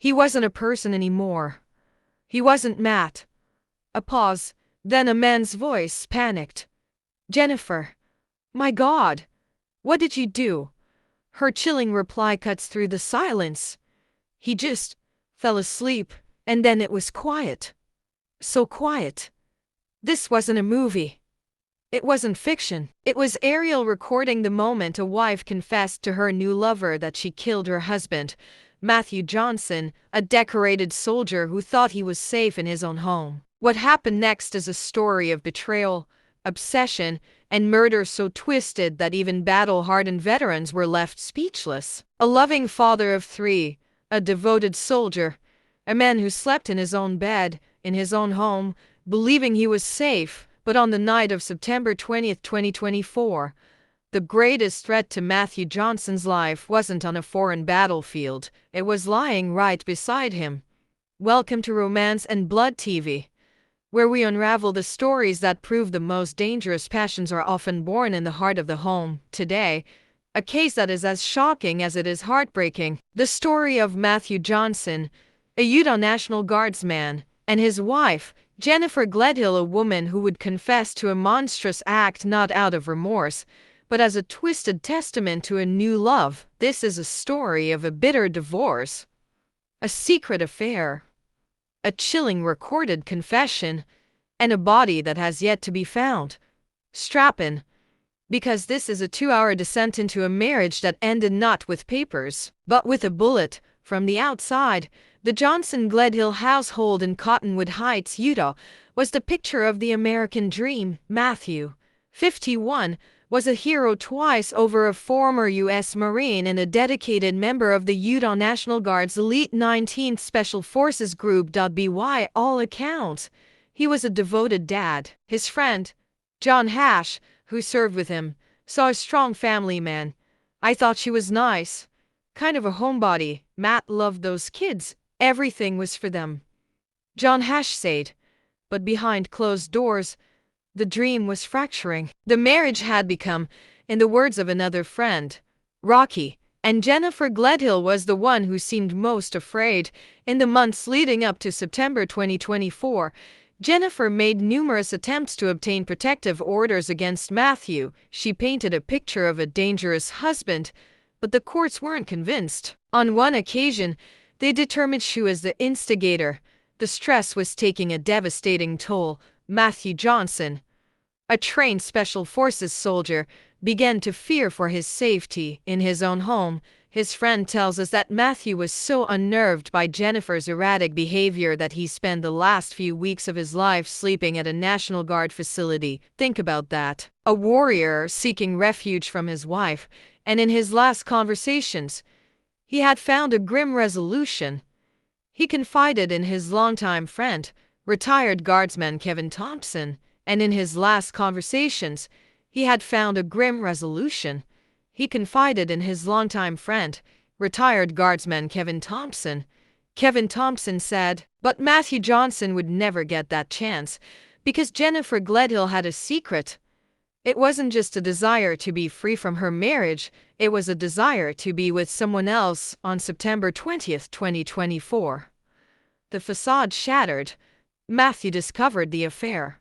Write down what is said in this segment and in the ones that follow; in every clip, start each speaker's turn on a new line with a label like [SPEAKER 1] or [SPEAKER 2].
[SPEAKER 1] He wasn't a person anymore. He wasn't Matt. A pause, then a man's voice, panicked. Jennifer. My God. What did you do? Her chilling reply cuts through the silence. He just fell asleep, and then it was quiet. So quiet. This wasn't a movie. It wasn't fiction. It was Ariel recording the moment a wife confessed to her new lover that she killed her husband, Matthew Johnson, a decorated soldier who thought he was safe in his own home. What happened next is a story of betrayal, obsession, and murder so twisted that even battle-hardened veterans were left speechless. A loving father of 3, a devoted soldier, a man who slept in his own bed, in his own home, believing he was safe, but on the night of September 20th, 2024, the greatest threat to Matthew Johnson's life wasn't on a foreign battlefield, it was lying right beside him. Welcome to Romance and Blood TV, where we unravel the stories that prove the most dangerous passions are often born in the heart of the home. Today, a case that is as shocking as it is heartbreaking. The story of Matthew Johnson, a Utah National Guardsman, and his wife, Jennifer Gledhill, a woman who would confess to a monstrous act not out of remorse, but as a twisted testament to a new love. This is a story of a bitter divorce, a secret affair, a chilling recorded confession, and a body that has yet to be found. Strap in, because this is a 2-hour descent into a marriage that ended not with papers, but with a bullet. From the outside, the Johnson-Gledhill household in Cottonwood Heights, Utah, was the picture of the American dream. Matthew, 51, was a hero twice over, a former U.S. Marine and a dedicated member of the Utah National Guard's elite 19th Special Forces Group. By all accounts, he was a devoted dad. His friend, John Hash, who served with him, saw a strong family man. I thought she was nice. Kind of a homebody. Matt loved those kids. Everything was for them, John Hash said. But behind closed doors, the dream was fracturing. The marriage had become, in the words of another friend, rocky, and Jennifer Gledhill was the one who seemed most afraid. In the months leading up to September 2024, Jennifer made numerous attempts to obtain protective orders against Matthew. She painted a picture of a dangerous husband, but the courts weren't convinced. On one occasion, they determined she was the instigator. The stress was taking a devastating toll. Matthew Johnson, a trained Special Forces soldier, began to fear for his safety in his own home. His friend tells us that Matthew was so unnerved by Jennifer's erratic behavior that he spent the last few weeks of his life sleeping at a National Guard facility. Think about that. A warrior seeking refuge from his wife, and in his last conversations, he had found a grim resolution. He confided in his longtime friend, retired Guardsman Kevin Thompson, and in his last conversations, he had found a grim resolution. He confided in his longtime friend, retired Guardsman Kevin Thompson. Kevin Thompson said, but Matthew Johnson would never get that chance, because Jennifer Gledhill had a secret. It wasn't just a desire to be free from her marriage, it was a desire to be with someone else. On September 20th, 2024. The facade shattered. Matthew discovered the affair.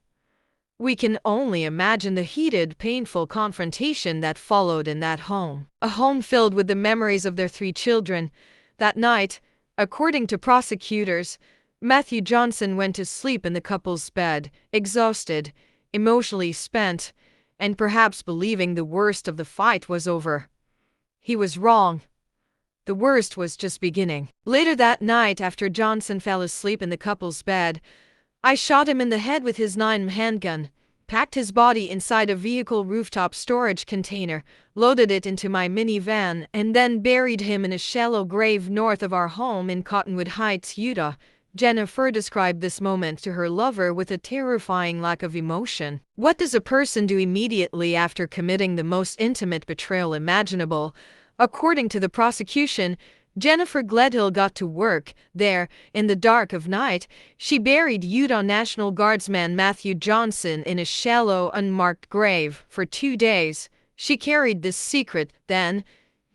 [SPEAKER 1] We can only imagine the heated, painful confrontation that followed in that home. A home filled with the memories of their 3 children. That night, according to prosecutors, Matthew Johnson went to sleep in the couple's bed, exhausted, emotionally spent, and perhaps believing the worst of the fight was over. He was wrong. The worst was just beginning. Later that night, after Johnson fell asleep in the couple's bed, I shot him in the head with his 9mm handgun, packed his body inside a vehicle rooftop storage container, loaded it into my minivan, and then buried him in a shallow grave north of our home in Cottonwood Heights, Utah. Jennifer described this moment to her lover with a terrifying lack of emotion. What does a person do immediately after committing the most intimate betrayal imaginable? According to the prosecution, Jennifer Gledhill got to work. There, in the dark of night, she buried Utah National Guardsman Matthew Johnson in a shallow, unmarked grave. For 2 days, she carried this secret. Then,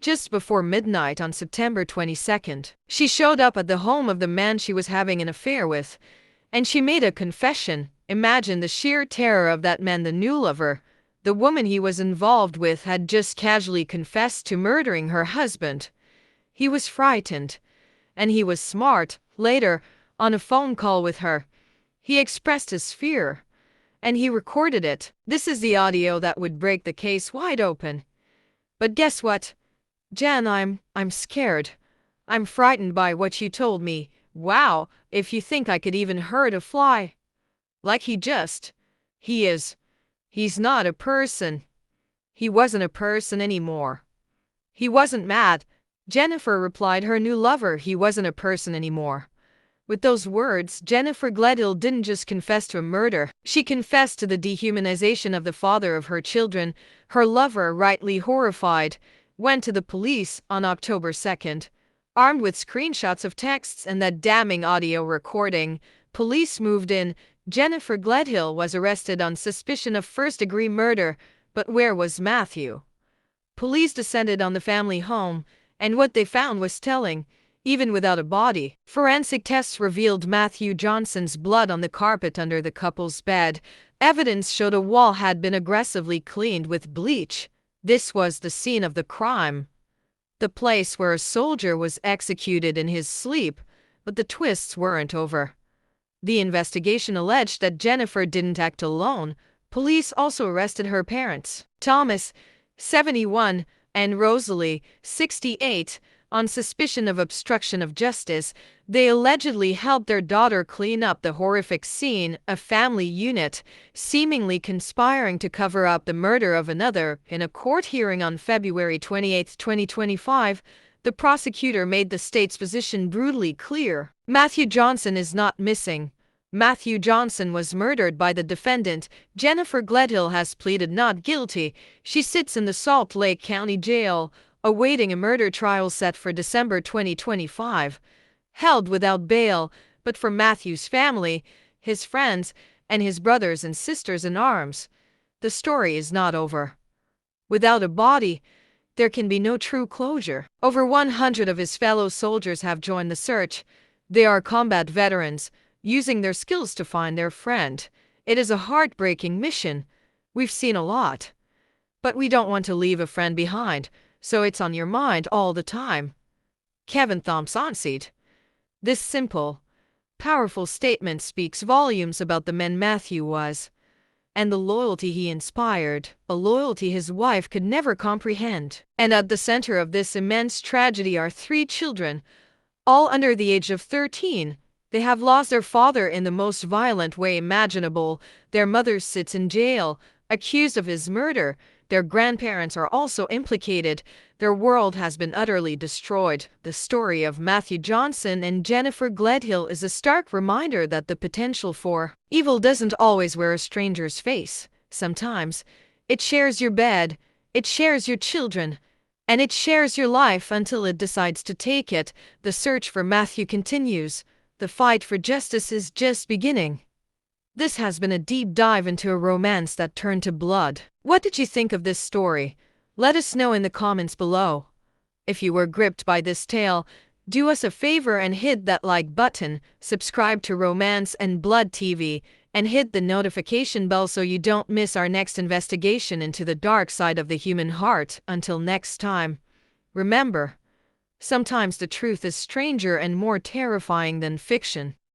[SPEAKER 1] just before midnight on September 22nd. She showed up at the home of the man she was having an affair with, and she made a confession. Imagine the sheer terror of that man, the new lover. The woman he was involved with had just casually confessed to murdering her husband. He was frightened, and he was smart. Later, on a phone call with her, he expressed his fear, and he recorded it. This is the audio that would break the case wide open. But guess what? Jen, I'm scared. I'm frightened by what you told me. Wow, if you think I could even hurt a fly. Like he is. He's not a person. He wasn't a person anymore. He wasn't mad. Jennifer replied her new lover, he wasn't a person anymore. With those words, Jennifer Gledhill didn't just confess to a murder. She confessed to the dehumanization of the father of her children. Her lover, rightly horrified, went to the police on October 2nd. Armed with screenshots of texts and that damning audio recording, police moved in. Jennifer Gledhill was arrested on suspicion of first-degree murder, but where was Matthew? Police descended on the family home, and what they found was telling. Even without a body, forensic tests revealed Matthew Johnson's blood on the carpet under the couple's bed. Evidence showed a wall had been aggressively cleaned with bleach. This was the scene of the crime, the place where a soldier was executed in his sleep. But the twists weren't over. The investigation alleged that Jennifer didn't act alone. Police also arrested her parents, Thomas, 71, and Rosalie, 68, on suspicion of obstruction of justice. They allegedly helped their daughter clean up the horrific scene, a family unit seemingly conspiring to cover up the murder of another. In a court hearing on February 28, 2025, the prosecutor made the state's position brutally clear. Matthew Johnson is not missing. Matthew Johnson was murdered by the defendant. Jennifer Gledhill has pleaded not guilty. She sits in the Salt Lake County Jail, awaiting a murder trial set for December 2025. Held without bail, but for Matthew's family, his friends, and his brothers and sisters in arms, the story is not over. Without a body, there can be no true closure. Over 100 of his fellow soldiers have joined the search. They are combat veterans, using their skills to find their friend. It is a heartbreaking mission. We've seen a lot. But we don't want to leave a friend behind, so it's on your mind all the time. Kevin Thompson said. This simple, powerful statement speaks volumes about the man Matthew was, and the loyalty he inspired, a loyalty his wife could never comprehend. And at the center of this immense tragedy are 3 children, all under the age of 13. They have lost their father in the most violent way imaginable. Their mother sits in jail, accused of his murder. Their grandparents are also implicated. Their world has been utterly destroyed. The story of Matthew Johnson and Jennifer Gledhill is a stark reminder that the potential for evil doesn't always wear a stranger's face. Sometimes it shares your bed, it shares your children, and it shares your life until it decides to take it. The search for Matthew continues. The fight for justice is just beginning. This has been a deep dive into a romance that turned to blood. What did you think of this story? Let us know in the comments below. If you were gripped by this tale, do us a favor and hit that like button, subscribe to Romance and Blood TV, and hit the notification bell so you don't miss our next investigation into the dark side of the human heart. Until next time, remember, sometimes the truth is stranger and more terrifying than fiction.